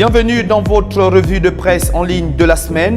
Bienvenue dans votre revue de presse en ligne de la semaine.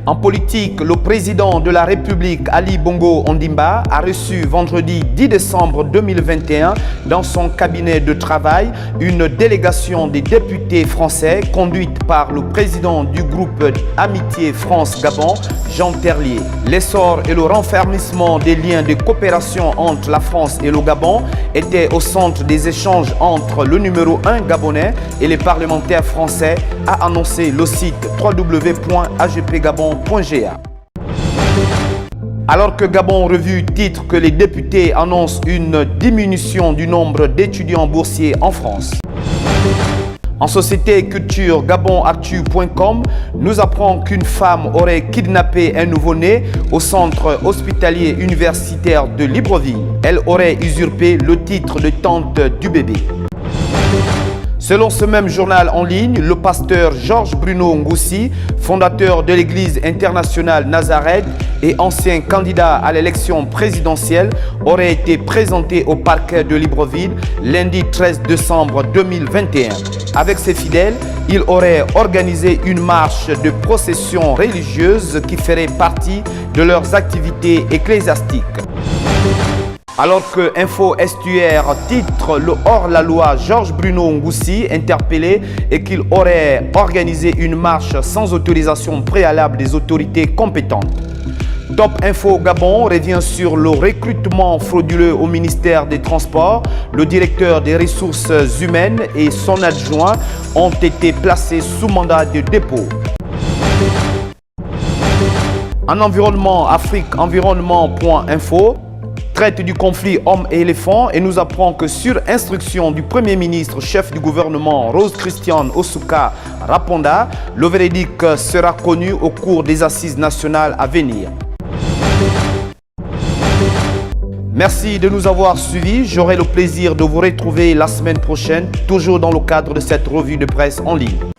En politique, le président de la République, Ali Bongo Ondimba, a reçu vendredi 10 décembre 2021 dans son cabinet de travail une délégation des députés français conduite par le président du groupe Amitié France-Gabon, Jean Terlier. L'essor et le renfermissement des liens de coopération entre la France et le Gabon étaient au centre des échanges entre le numéro 1 gabonais et les parlementaires français, a annoncé le site www.agpgabon.ga. Alors que Gabon Revue titre que les députés annoncent une diminution du nombre d'étudiants boursiers en France. En société culture, gabonactu.com nous apprend qu'une femme aurait kidnappé un nouveau-né au centre hospitalier universitaire de Libreville. Elle aurait usurpé le titre de tante du bébé. Selon ce même journal en ligne, le pasteur Georges Bruno Ngoussi, fondateur de l'Église internationale Nazareth et ancien candidat à l'élection présidentielle, aurait été présenté au parquet de Libreville lundi 13 décembre 2021. Avec ses fidèles, il aurait organisé une marche de procession religieuse qui ferait partie de leurs activités ecclésiastiques. Alors que Info Estuaire titre le hors-la-loi Georges Bruno Ngoussi interpellé et qu'il aurait organisé une marche sans autorisation préalable des autorités compétentes. Top Info Gabon revient sur le recrutement frauduleux au ministère des Transports. Le directeur des ressources humaines et son adjoint ont été placés sous mandat de dépôt. En environnement, Afrique Environnement.info traite du conflit homme et éléphant et nous apprend que sur instruction du Premier ministre chef du gouvernement Rose Christiane Osuka Raponda, le verdict sera connu au cours des assises nationales à venir. Merci de nous avoir suivis. J'aurai le plaisir de vous retrouver la semaine prochaine, toujours dans le cadre de cette revue de presse en ligne.